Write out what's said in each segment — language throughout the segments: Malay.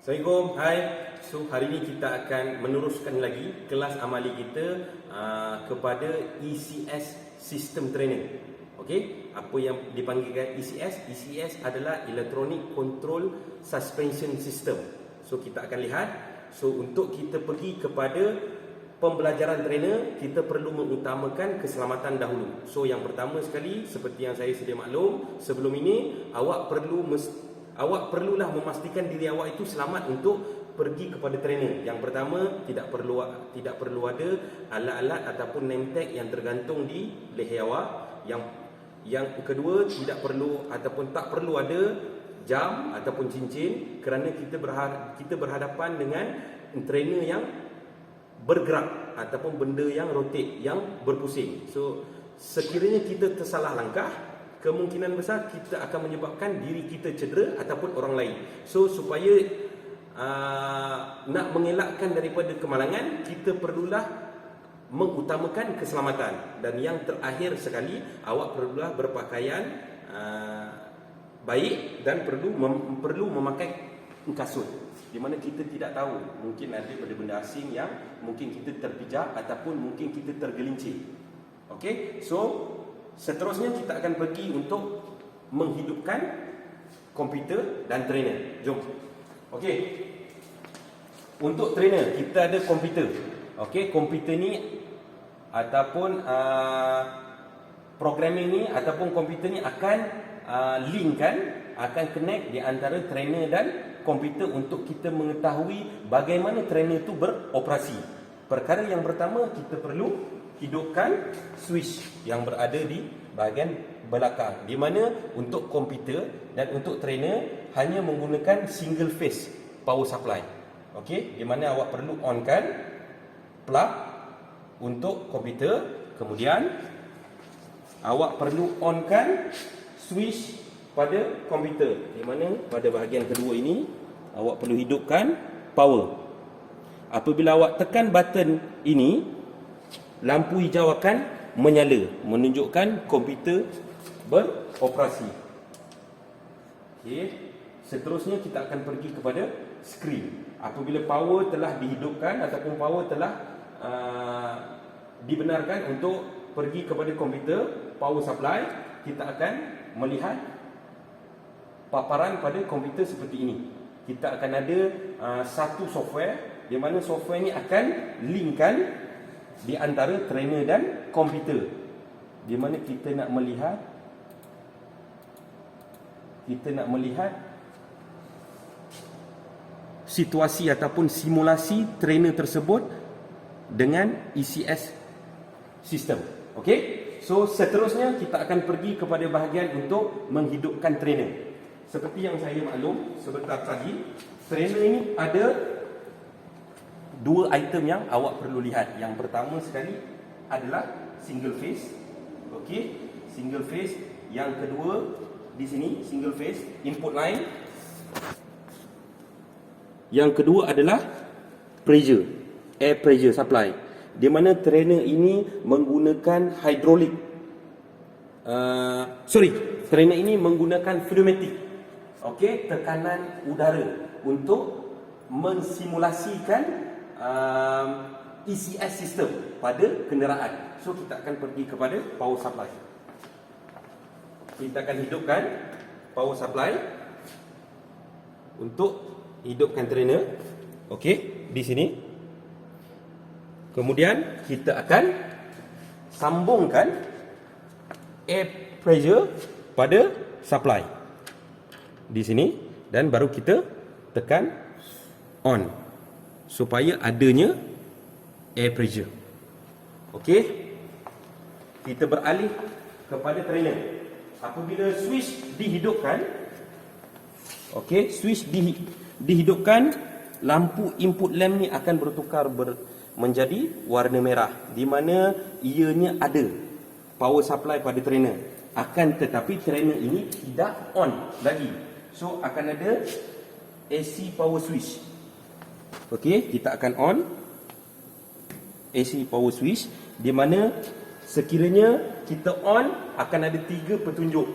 Assalamualaikum, hai. So hari ini kita akan meneruskan lagi kelas amali kita kepada ECS System Trainer. Okey, apa yang dipanggilkan ECS? ECS adalah Electronic Control Suspension System. So kita akan lihat. So untuk kita pergi kepada pembelajaran trainer, kita perlu mengutamakan keselamatan dahulu. So yang pertama sekali, seperti yang saya sedia maklum, sebelum ini awak perlulah memastikan diri awak itu selamat untuk pergi kepada trainer. Yang pertama, tidak perlu ada alat-alat ataupun name tag yang tergantung di leher awak. Yang kedua, tidak perlu ataupun tak perlu ada jam ataupun cincin, kerana kita berhadapan dengan trainer yang bergerak ataupun benda yang rotate, yang berpusing. So sekiranya kita tersalah langkah, kemungkinan besar kita akan menyebabkan diri kita cedera ataupun orang lain. So supaya nak mengelakkan daripada kemalangan, kita perlulah mengutamakan keselamatan. Dan yang terakhir sekali, awak perlulah berpakaian baik dan perlu memakai kasut, di mana kita tidak tahu, mungkin ada benda asing yang mungkin kita terpijak ataupun mungkin kita tergelincir. Okey, so seterusnya kita akan pergi untuk menghidupkan komputer dan trainer. Jom. Okey. Untuk trainer kita ada komputer. Okey, komputer ni ataupun programming ni ataupun komputer ni akan akan connect di antara trainer dan komputer untuk kita mengetahui bagaimana trainer itu beroperasi. Perkara yang pertama, kita perlu hidupkan switch yang berada di bahagian belakang, di mana untuk komputer dan untuk trainer hanya menggunakan single phase power supply. Okey, di mana awak perlu onkan plug untuk komputer, kemudian awak perlu onkan switch pada komputer, di mana pada bahagian kedua ini awak perlu hidupkan power. Apabila awak tekan button ini, lampu hijau akan menyala, menunjukkan komputer beroperasi. Okey, seterusnya kita akan pergi kepada skrin. Apabila power telah dihidupkan ataupun power telah dibenarkan untuk pergi kepada komputer, power supply, kita akan melihat paparan pada komputer seperti ini. Kita akan ada satu software, di mana software ini akan linkkan di antara trainer dan komputer, di mana kita nak melihat situasi ataupun simulasi trainer tersebut dengan ECS sistem. Okey, so seterusnya kita akan pergi kepada bahagian untuk menghidupkan trainer. Seperti yang saya maklum sebentar tadi, trainer ini ada dua item yang awak perlu lihat. Yang pertama sekali adalah single phase. Okey, single phase. Yang kedua di sini single phase input line. Yang kedua adalah pressure, air pressure supply, di mana trainer ini menggunakan hidrolik. Trainer ini menggunakan pneumatik. Okey, tekanan udara untuk mensimulasikan ECS system pada kenderaan. So kita akan pergi kepada power supply. Kita akan hidupkan power supply untuk hidupkan trainer. Okey, di sini. Kemudian kita akan sambungkan air pressure pada supply di sini, dan baru kita tekan on supaya adanya air pressure. Okey, kita beralih kepada trainer. Apabila switch dihidupkan, okey, switch dihidupkan, lampu input lamp ni akan bertukar menjadi warna merah, di mana ianya ada power supply pada trainer. Akan tetapi trainer ini tidak on lagi. So akan ada AC power switch. Okey, kita akan on AC power switch, di mana sekiranya kita on, akan ada 3 petunjuk.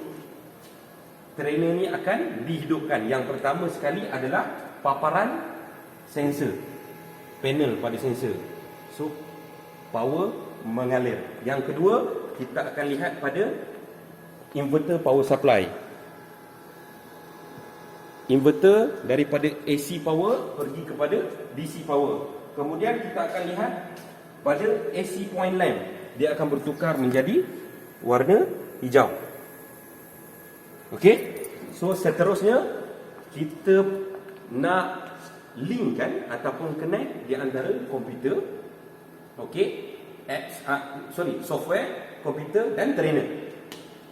Trainer ni akan dihidupkan. Yang pertama sekali adalah paparan sensor, panel pada sensor. So power mengalir. Yang kedua, kita akan lihat pada inverter power supply. Inverter daripada AC power pergi kepada DC power. Kemudian kita akan lihat pada AC point lamp, dia akan bertukar menjadi warna hijau. Okey. So seterusnya kita nak linkkan ataupun connect di antara komputer, okey, apps, software, komputer dan trainer.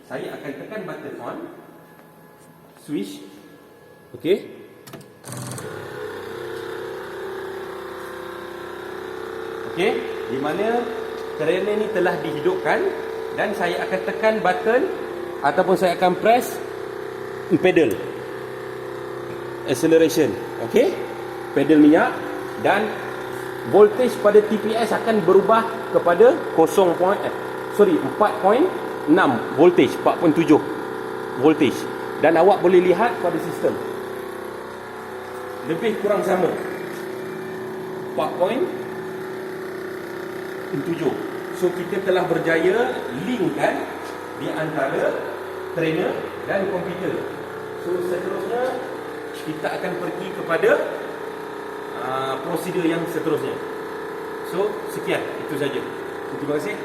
Saya akan tekan button on, switch, okey. Okey, di mana trainer ni telah dihidupkan dan saya akan tekan button ataupun saya akan press pedal acceleration, okey, pedal minyak, dan voltage pada TPS akan berubah kepada 4.6 voltage, 4.7 voltage, dan awak boleh lihat pada sistem lebih kurang sama 4.7. So kita telah berjaya linkkan di antara trainer dan komputer. So seterusnya kita akan pergi kepada prosedur yang seterusnya. So sekian, itu saja. Terima kasih.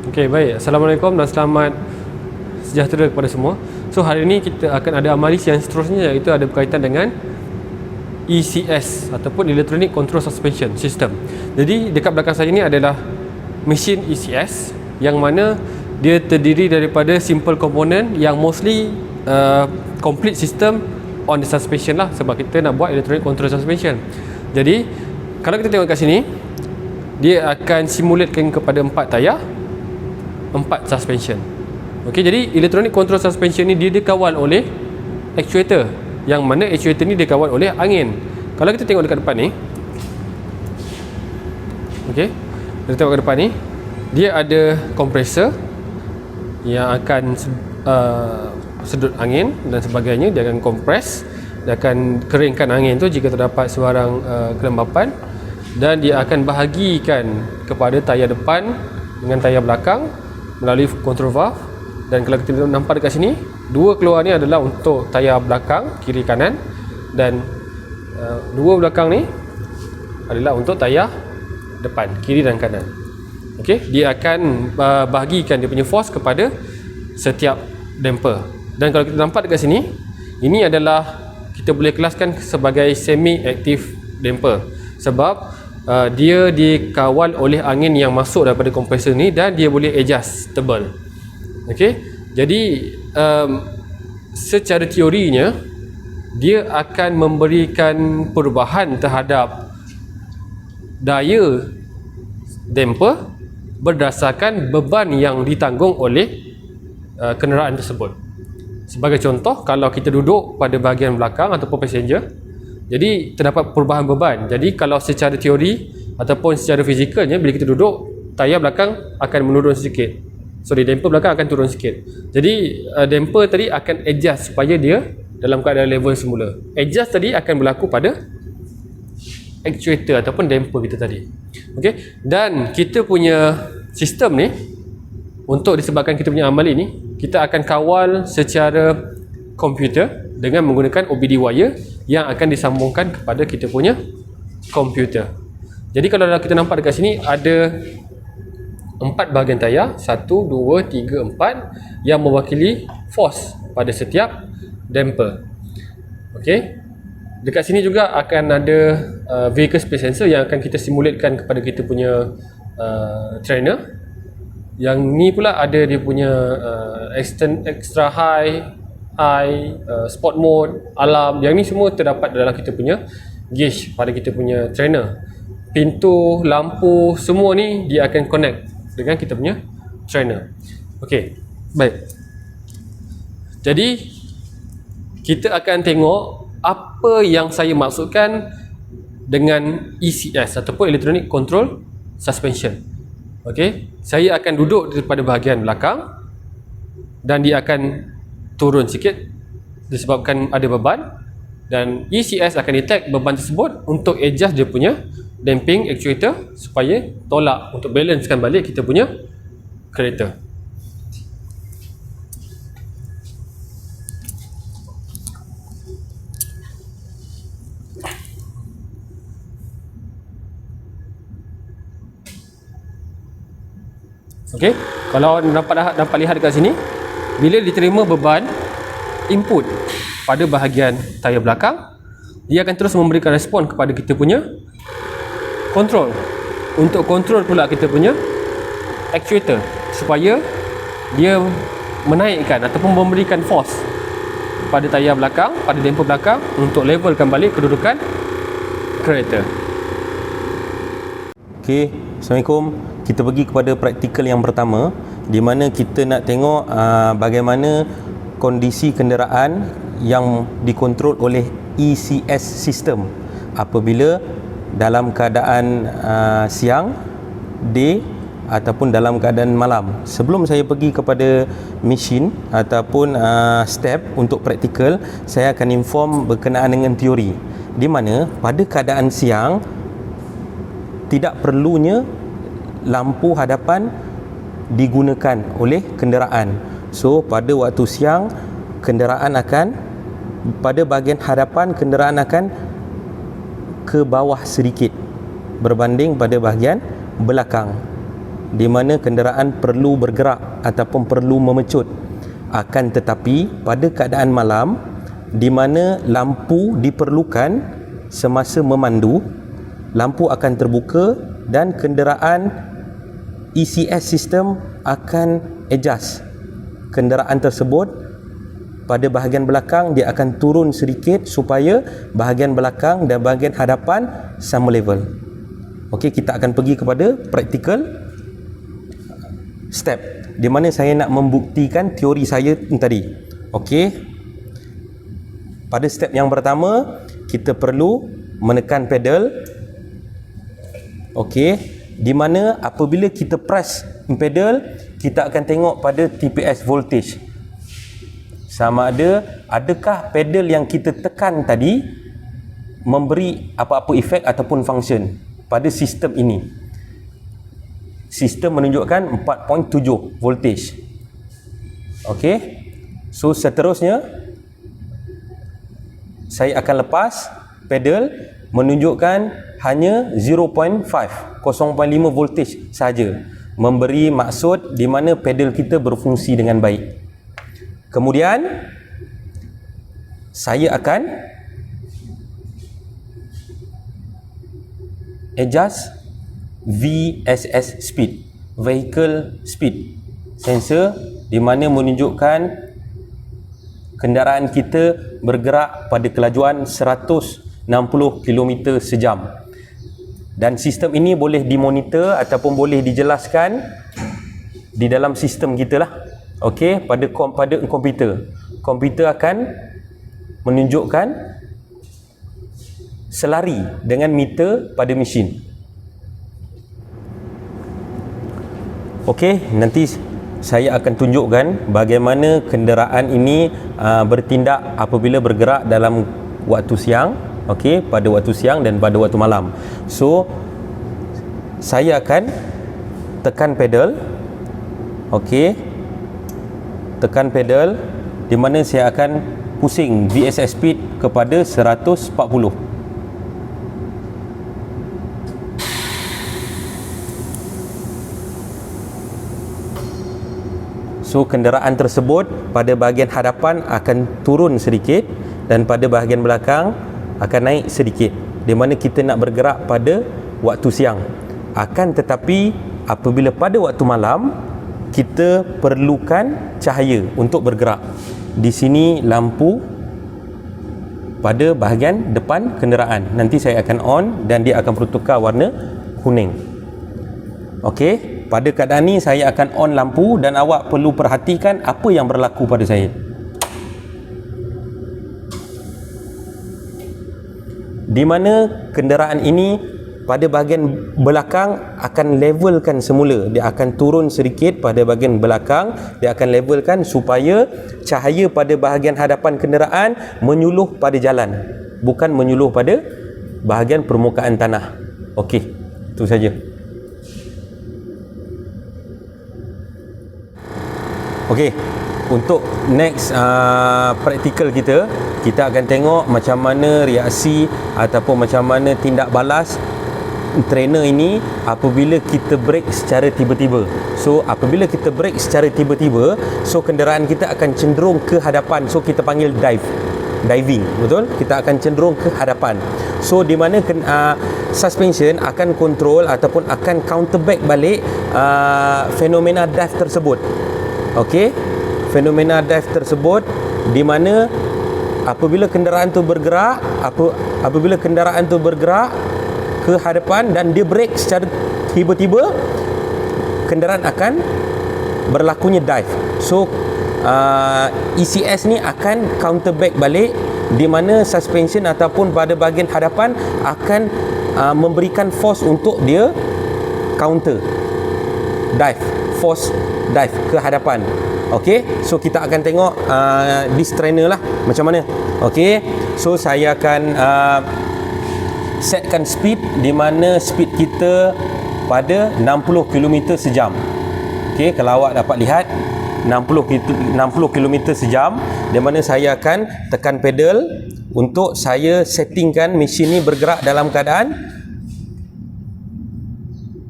Okey, baik. Assalamualaikum dan selamat sejahtera kepada semua. So hari ini kita akan ada amalis yang seterusnya, iaitu ada berkaitan dengan ECS ataupun Electronic Control Suspension System. Jadi dekat belakang saya ni adalah mesin ECS yang mana dia terdiri daripada simple component yang mostly complete system on the suspension lah, sebab kita nak buat electronic control suspension. Jadi kalau kita tengok kat sini, dia akan simulatekan kepada 4 tayar, 4 suspension. Okey, jadi electronic control suspension ni dia dikawal oleh actuator, yang mana actuator ni dikawal oleh angin. Kalau kita tengok dekat depan ni, okey, kita tengok kat depan ni, dia ada kompresor yang akan sedut angin dan sebagainya. Dia akan kompres, dia akan keringkan angin tu jika terdapat sebarang kelembapan, dan dia akan bahagikan kepada tayar depan dengan tayar belakang melalui control valve. Dan kalau kita nampak dekat sini, dua keluar ni adalah untuk tayar belakang kiri kanan, dan dua belakang ni adalah untuk tayar depan kiri dan kanan. Okey, dia akan bahagikan dia punya force kepada setiap damper. Dan kalau kita nampak dekat sini, ini adalah kita boleh kelaskan sebagai semi active damper, sebab dia dikawal oleh angin yang masuk daripada kompresor ni, dan dia boleh adjustable. Okey, jadi secara teorinya dia akan memberikan perubahan terhadap daya damper berdasarkan beban yang ditanggung oleh kenderaan tersebut. Sebagai contoh, kalau kita duduk pada bahagian belakang ataupun passenger, jadi terdapat perubahan beban. Jadi kalau secara teori ataupun secara fizikalnya, bila kita duduk, tayar belakang akan menurun sedikit. Damper belakang akan turun sikit. Jadi damper tadi akan adjust supaya dia dalam keadaan level semula. Adjust tadi akan berlaku pada actuator ataupun damper kita tadi. Okey, dan kita punya sistem ni, untuk disebabkan kita punya amali ni, kita akan kawal secara komputer dengan menggunakan OBD wire yang akan disambungkan kepada kita punya komputer. Jadi kalau kita nampak dekat sini, ada 4 bahagian tayar, 1, 2, 3, 4 yang mewakili force pada setiap damper. Okey, dekat sini juga akan ada vehicle space sensor yang akan kita simulatekan kepada kita punya trainer. Yang ni pula ada dia punya extra high, sport mode, alarm. Yang ni semua terdapat dalam kita punya gauge pada kita punya trainer. Pintu, lampu, semua ni dia akan connect dengan kita punya trainer. Okey, baik. Jadi kita akan tengok apa yang saya maksudkan dengan ECS ataupun Electronic Control Suspension. Okey, saya akan duduk pada bahagian belakang dan dia akan turun sikit disebabkan ada beban, dan ECS akan detect beban tersebut untuk adjust dia punya damping actuator supaya tolak untuk balancekan balik kita punya kereta. Okey, kalau dapat lihat dekat sini, bila diterima beban input pada bahagian tayar belakang, dia akan terus memberikan respon kepada kita punya kontrol, untuk kontrol pula kita punya actuator supaya dia menaikkan ataupun memberikan force pada tayar belakang, pada damper belakang untuk levelkan balik kedudukan kereta. Okey, Assalamualaikum. Kita pergi kepada praktikal yang pertama, di mana kita nak tengok bagaimana kondisi kenderaan yang dikontrol oleh ECS system apabila dalam keadaan siang, day ataupun dalam keadaan malam. Sebelum saya pergi kepada mesin ataupun step untuk praktikal, saya akan inform berkenaan dengan teori, di mana pada keadaan siang tidak perlunya lampu hadapan digunakan oleh kenderaan. So pada waktu siang, kenderaan akan, pada bahagian hadapan kenderaan akan ke bawah sedikit berbanding pada bahagian belakang, di mana kenderaan perlu bergerak ataupun perlu memecut. Akan tetapi pada keadaan malam, di mana lampu diperlukan semasa memandu, lampu akan terbuka dan kenderaan ECS system akan adjust kenderaan tersebut. Pada bahagian belakang dia akan turun sedikit supaya bahagian belakang dan bahagian hadapan sama level. Okey, kita akan pergi kepada practical step, di mana saya nak membuktikan teori saya tadi. Okey, pada step yang pertama kita perlu menekan pedal. Okey, di mana apabila kita press pedal, kita akan tengok pada TPS voltage, sama ada adakah pedal yang kita tekan tadi memberi apa-apa efek ataupun function pada sistem ini. Sistem menunjukkan 4.7 voltage. Okey, so seterusnya saya akan lepas pedal, menunjukkan hanya 0.5 voltage saja, memberi maksud di mana pedal kita berfungsi dengan baik. Kemudian saya akan adjust VSS speed, vehicle speed sensor, di mana menunjukkan kenderaan kita bergerak pada kelajuan 160 km sejam. Dan sistem ini boleh dimonitor ataupun boleh dijelaskan di dalam sistem kita lah. Okey, pada komputer. Komputer akan menunjukkan selari dengan meter pada mesin. Okey, nanti saya akan tunjukkan bagaimana kenderaan ini bertindak apabila bergerak dalam waktu siang. Okey, pada waktu siang dan pada waktu malam. So saya akan tekan pedal. Okey, tekan pedal, di mana saya akan pusing VSS speed kepada 140. So kenderaan tersebut pada bahagian hadapan akan turun sedikit dan pada bahagian belakang akan naik sedikit, di mana kita nak bergerak pada waktu siang. Akan tetapi apabila pada waktu malam, kita perlukan cahaya untuk bergerak. Di sini lampu pada bahagian depan kenderaan, nanti saya akan on dan dia akan bertukar warna kuning. Okey, pada keadaan ni saya akan on lampu dan awak perlu perhatikan apa yang berlaku pada saya. Di mana kenderaan ini pada bahagian belakang akan levelkan semula. Dia akan turun sedikit pada bahagian belakang, dia akan levelkan supaya cahaya pada bahagian hadapan kenderaan menyuluh pada jalan, bukan menyuluh pada bahagian permukaan tanah. Okey, itu saja. Okey, untuk next practical kita akan tengok macam mana reaksi ataupun macam mana tindak balas trainer ini apabila kita brake secara tiba-tiba. So apabila kita brake secara tiba-tiba, so kenderaan kita akan cenderung ke hadapan. So kita panggil diving, betul? Kita akan cenderung ke hadapan. So di mana suspension akan kontrol ataupun akan counter back balik fenomena dive tersebut. Okey, fenomena dive tersebut di mana apabila kenderaan tu bergerak, apabila kenderaan tu bergerak ke hadapan dan dia brake secara tiba-tiba, kenderaan akan berlakunya dive. So ECS ni akan counter back balik, di mana suspension ataupun pada bahagian hadapan akan memberikan force untuk dia counter dive, force dive ke hadapan. Okey, so kita akan tengok this trainer lah macam mana. Okey, so saya akan setkan speed, di mana speed kita pada 60 km sejam. Okey, kalau awak dapat lihat 60 km sejam, di mana saya akan tekan pedal untuk saya settingkan mesin ni bergerak dalam keadaan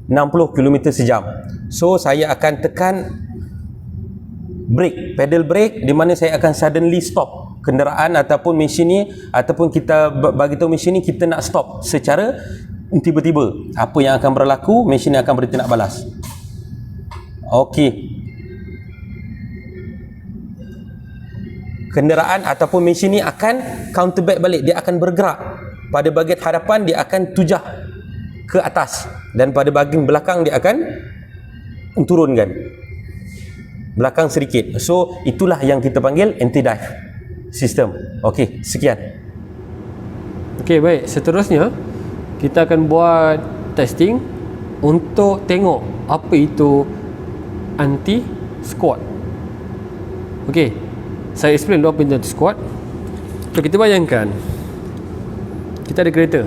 60 km sejam. So saya akan tekan brake, pedal brake, di mana saya akan suddenly stop kenderaan ataupun mesin ni, ataupun kita bagi tahu mesin ni kita nak stop secara tiba-tiba. Apa yang akan berlaku? Mesin ni akan bertindak balas. Okey, kenderaan ataupun mesin ni akan counter back balik. Dia akan bergerak pada bahagian hadapan, dia akan tujah ke atas, dan pada bahagian belakang dia akan turunkan belakang sedikit. So itulah yang kita panggil anti-dive system. Okey, sekian. Okey, baik. Seterusnya kita akan buat testing untuk tengok apa itu anti squat. Okey, saya explain dulu apa itu anti squat. So kita bayangkan kita ada kereta.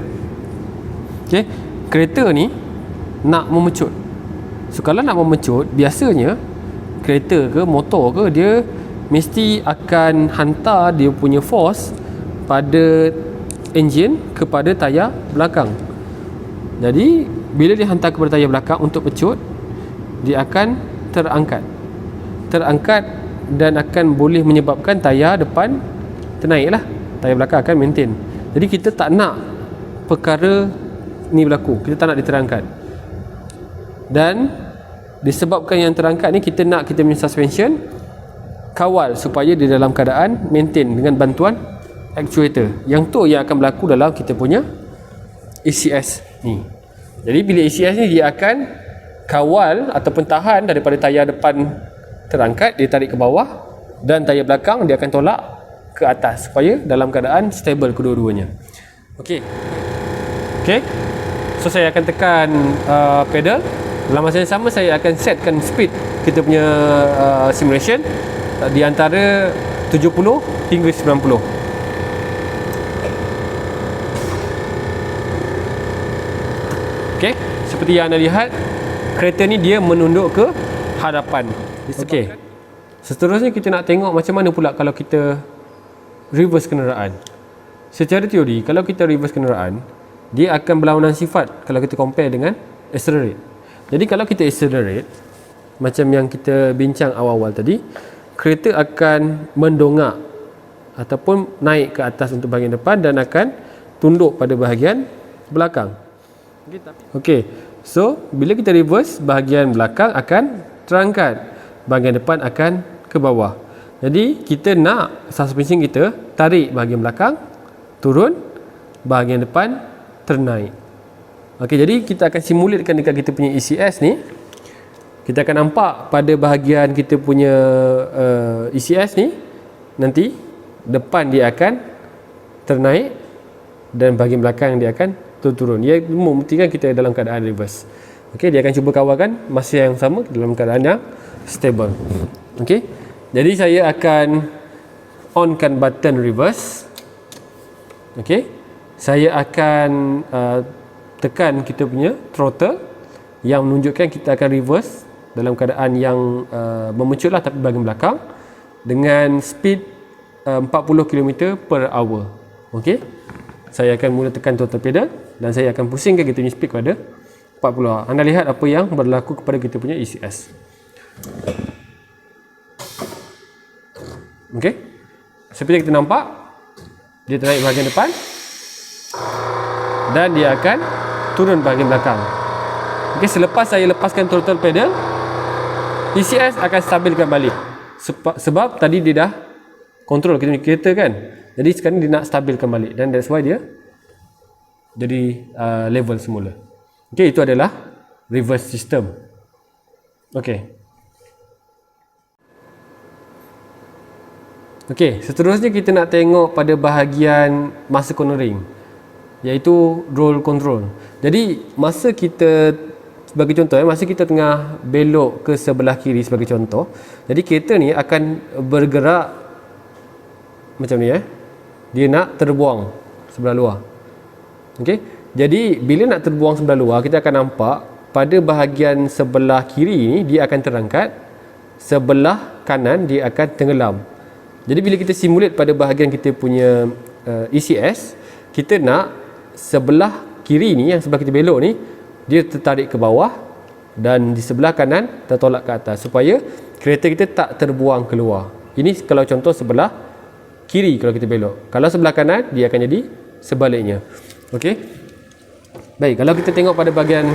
Okey, kereta ni nak memecut. So kalau nak memecut, biasanya kereta ke motor ke, dia mesti akan hantar dia punya force pada enjin kepada tayar belakang. Jadi bila dia hantar kepada tayar belakang untuk pecut, dia akan terangkat dan akan boleh menyebabkan tayar depan ternaik lah, tayar belakang akan maintain. Jadi kita tak nak perkara ni berlaku, kita tak nak dia terangkat. Dan disebabkan yang terangkat ni, kita nak kita punya suspension kawal supaya dia dalam keadaan maintain dengan bantuan actuator. Yang tu yang akan berlaku dalam kita punya ECS ni. Jadi bila ECS ni, dia akan kawal ataupun tahan daripada tayar depan terangkat, dia tarik ke bawah, dan tayar belakang dia akan tolak ke atas supaya dalam keadaan stable kedua-duanya. Okey. So saya akan tekan pedal. Dalam masa yang sama saya akan setkan speed kita punya simulation di antara 70 hingga 90. Okey, seperti yang anda lihat, kereta ni dia menunduk ke hadapan. Okey, seterusnya kita nak tengok macam mana pula kalau kita reverse kenderaan. Secara teori, kalau kita reverse kenderaan, dia akan berlawanan sifat kalau kita compare dengan accelerate. Jadi kalau kita accelerate, macam yang kita bincang awal-awal tadi, kereta akan mendongak ataupun naik ke atas untuk bahagian depan dan akan tunduk pada bahagian belakang. Okey, so bila kita reverse, bahagian belakang akan terangkat, bahagian depan akan ke bawah. Jadi kita nak suspension kita tarik bahagian belakang turun, bahagian depan ternaik. Okey, jadi kita akan simulatekan dekat kita punya ECS ni. Kita akan nampak pada bahagian kita punya ECS ni, nanti depan dia akan ternaik dan bahagian belakang dia akan turun. Ia membuktikan kita dalam keadaan reverse. Okey, dia akan cuba kawalkan masa yang sama dalam keadaan yang stable. Okey. Jadi saya akan onkan button reverse. Okey. Saya akan tekan kita punya throttle yang menunjukkan kita akan reverse dalam keadaan yang memecut lah, tapi bahagian belakang dengan speed 40 km per hour. Okey. Saya akan mula tekan throttle pedal dan saya akan pusingkan kita punya speed kepada 40. Anda lihat apa yang berlaku kepada kita punya ECS. Okey. Seperti yang kita nampak, dia naik bahagian depan dan dia akan turun bahagian belakang. Okey, selepas saya lepaskan throttle pedal, ECS akan stabilkan balik. Sebab tadi dia dah kontrol kita punya kereta kan. Jadi sekarang dia nak stabilkan balik dan that's why dia jadi level semula. Okey, itu adalah reverse system. Okey. Okey, seterusnya kita nak tengok pada bahagian masa cornering, iaitu roll control. Jadi masa kita, sebagai contoh masa kita tengah belok ke sebelah kiri sebagai contoh, jadi kereta ni akan bergerak macam ni dia nak terbuang sebelah luar. Okey. Jadi bila nak terbuang sebelah luar, kita akan nampak pada bahagian sebelah kiri ni dia akan terangkat, sebelah kanan dia akan tenggelam. Jadi bila kita simulate pada bahagian kita punya ECS, kita nak sebelah kiri ni, yang sebelah kita belok ni, dia tertarik ke bawah dan di sebelah kanan tertolak ke atas supaya kereta kita tak terbuang keluar. Ini kalau contoh sebelah kiri kalau kita belok. Kalau sebelah kanan, dia akan jadi sebaliknya. Okey. Baik, kalau kita tengok pada bahagian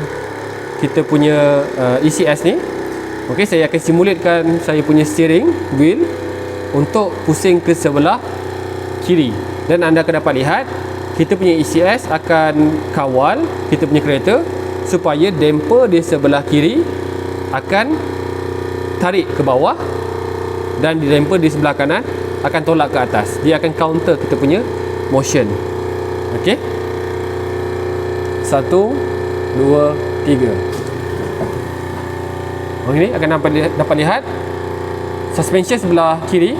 kita punya ECS ni, okey, saya akan simulatekan saya punya steering wheel untuk pusing ke sebelah kiri. Dan anda akan dapat lihat kita punya ECS akan kawal kita punya kereta supaya damper di sebelah kiri akan tarik ke bawah dan di damper di sebelah kanan akan tolak ke atas. Dia akan counter kita punya motion. Okey. 1, 2, 3. Orang ini akan dapat lihat suspension sebelah kiri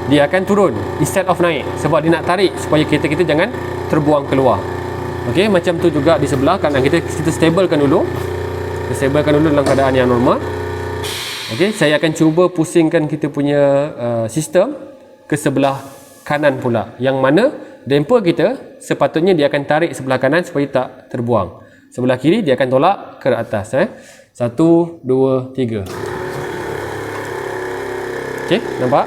dia akan turun instead of naik, sebab dia nak tarik supaya kereta kita jangan terbuang keluar. Okey, macam tu juga di sebelah kanan kita stablekan dulu. Kita stablekan dulu dalam keadaan yang normal. Okey, saya akan cuba pusingkan kita punya sistem ke sebelah kanan pula, yang mana damper kita sepatutnya dia akan tarik sebelah kanan supaya tak terbuang. Sebelah kiri dia akan tolak ke atas. 1, 2, 3. Okey, nampak?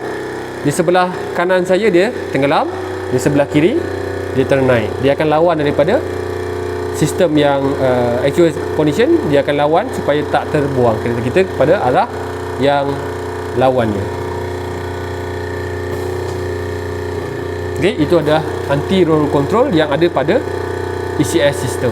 Di sebelah kanan saya dia tenggelam, di sebelah kiri dia ternaik. Dia akan lawan daripada sistem yang actual condition, dia akan lawan supaya tak terbuang kereta kita kepada arah yang lawannya. Okey, itu adalah anti roll control yang ada pada ECS system.